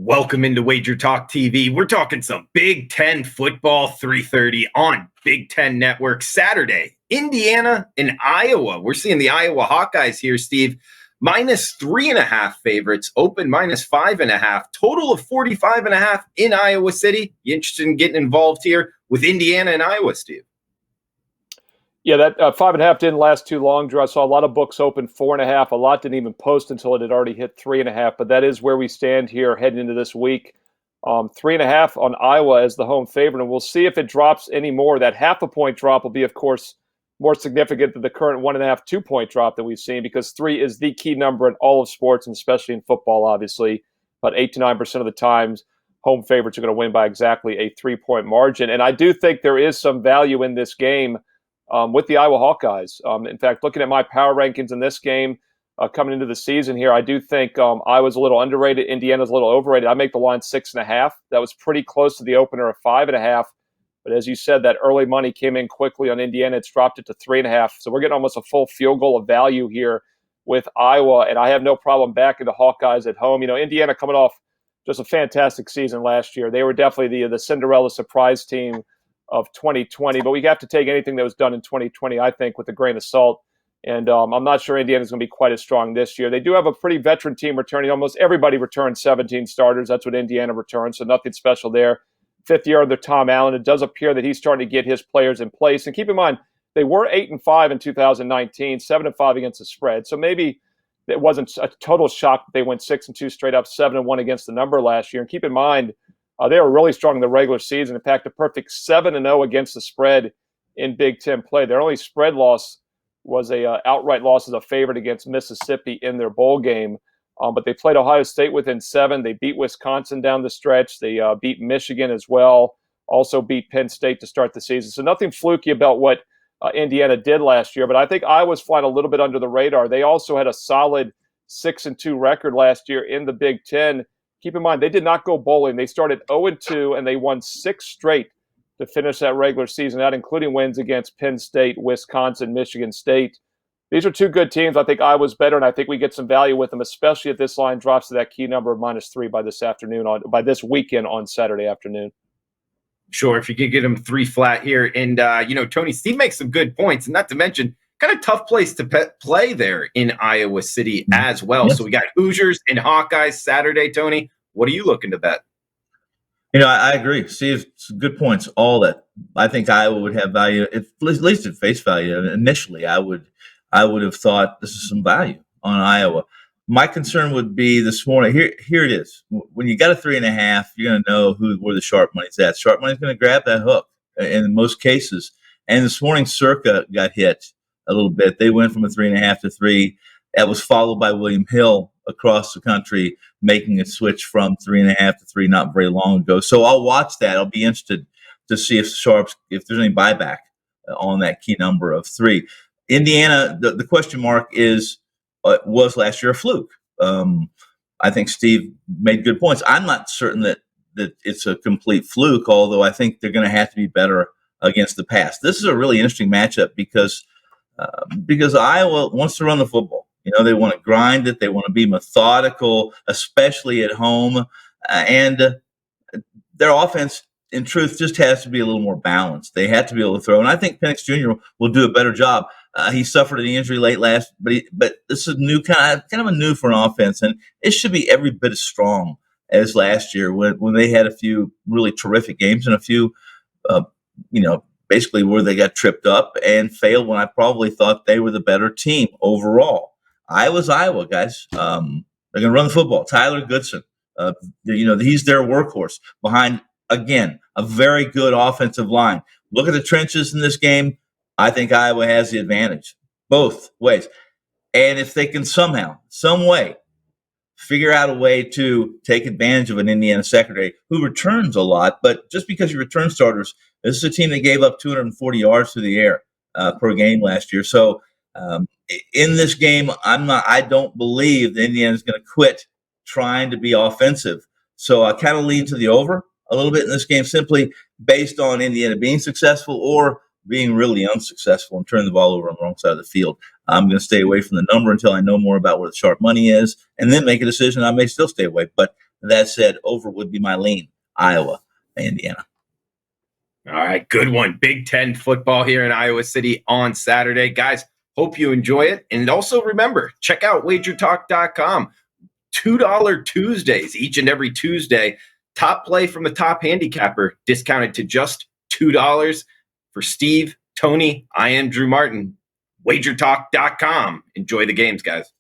Welcome into WagerTalk TV. We're talking some Big Ten football, 3:30 on Big Ten Network Saturday. Indiana and Iowa. We're seeing the Iowa Hawkeyes here, Steve. -3.5 favorites, open -5.5. Total of 45.5 in Iowa City. You interested in getting involved here with Indiana and Iowa, Steve? Yeah, that 5.5 didn't last too long, Drew. I saw a lot of books open 4.5. A lot didn't even post until it had already hit 3.5. But that is where we stand here heading into this week. 3.5 on Iowa as the home favorite, and we'll see if it drops any more. That half a point drop will be, of course, more significant than the current 1.5, 2-point drop that we've seen, because 3 is the key number in all of sports, and especially in football, obviously. About 8 to 9% of the times, home favorites are going to win by exactly a 3-point margin. And I do think there is some value in this game with the Iowa Hawkeyes. In fact, looking at my power rankings in this game coming into the season here, I do think Iowa's a little underrated. Indiana's a little overrated. I make the line 6.5. That was pretty close to the opener of 5.5. But as you said, that early money came in quickly on Indiana. It's dropped it to 3.5. So we're getting almost a full field goal of value here with Iowa. And I have no problem backing the Hawkeyes at home. You know, Indiana coming off just a fantastic season last year. They were definitely the Cinderella surprise team of 2020, but we have to take anything that was done in 2020, I think, with a grain of salt. And I'm not sure Indiana's going to be quite as strong this year. They do have a pretty veteran team returning. Almost everybody returned 17 starters. That's what Indiana returns, so nothing special there. Fifth year under Tom Allen. It does appear that he's starting to get his players in place. And keep in mind, they were 8-5 in 2019, 7-5 against the spread. So maybe it wasn't a total shock that they went 6-2 straight up, 7-1 against the number last year. And keep in mind, they were really strong in the regular season. In fact, a perfect 7-0 against the spread in Big Ten play. Their only spread loss was a outright loss as a favorite against Mississippi in their bowl game. But they played Ohio State within 7. They beat Wisconsin down the stretch. They beat Michigan as well. Also beat Penn State to start the season. So nothing fluky about what Indiana did last year. But I think Iowa's flying a little bit under the radar. They also had a solid 6-2 record last year in the Big Ten. Keep in mind, they did not go bowling. They started 0-2, and they won 6 straight to finish that regular season out, including wins against Penn State, Wisconsin, Michigan State. These are two good teams. I think Iowa's better, and I think we get some value with them, especially if this line drops to that key number of -3 by this weekend on Saturday afternoon. Sure, if you could get them 3 flat here. And, Tony, Steve makes some good points, and not to mention, kind of tough place to play there in Iowa City as well. Yes. So we got Hoosiers and Hawkeyes Saturday. Tony, what are you looking to bet? I agree. Steve, good points. All that. I think Iowa would have value, at least at face value. Initially, I would have thought this is some value on Iowa. My concern would be this morning. Here it is. When you got a 3.5, you're going to know where the sharp money's at. Sharp money's going to grab that hook in most cases. And this morning, Circa got hit a little bit. They went from a 3.5 to 3. That was followed by William Hill across the country, making a switch from 3.5 to 3 not very long ago. So I'll watch that. I'll be interested to see if there's any buyback on that key number of 3. Indiana, the question mark is, was last year a fluke? I think Steve made good points. I'm not certain that it's a complete fluke, although I think they're going to have to be better against the pass. This is a really interesting matchup because Iowa wants to run the football. They want to grind it. They want to be methodical, especially at home. And their offense, in truth, just has to be a little more balanced. They have to be able to throw. And I think Penix Jr. will do a better job. He suffered an injury late last, but this is new kind of a new for an offense, and it should be every bit as strong as last year when they had a few really terrific games and a few, basically where they got tripped up and failed when I probably thought they were the better team overall. Iowa's Iowa, guys. They're going to run the football. Tyler Goodson, he's their workhorse behind, again, a very good offensive line. Look at the trenches in this game. I think Iowa has the advantage both ways. And if they can somehow, some way, figure out a way to take advantage of an Indiana secondary who returns a lot, but just because you return starters, this is a team that gave up 240 yards through the air per game last year. So in this game, I don't believe that Indiana is going to quit trying to be offensive. So I kind of lean to the over a little bit in this game, simply based on Indiana being successful or being really unsuccessful and turning the ball over on the wrong side of the field. I'm going to stay away from the number until I know more about where the sharp money is, and then make a decision. I may still stay away, but That said, over would be my lean. Iowa, Indiana. All right, good one. Big Ten football here in Iowa City on Saturday. Guys, hope you enjoy it. And also remember, check out WagerTalk.com. $2 Tuesdays, each and every Tuesday. Top play from the top handicapper, discounted to just $2. For Steve, Tony, I am Drew Martin. WagerTalk.com. Enjoy the games, guys.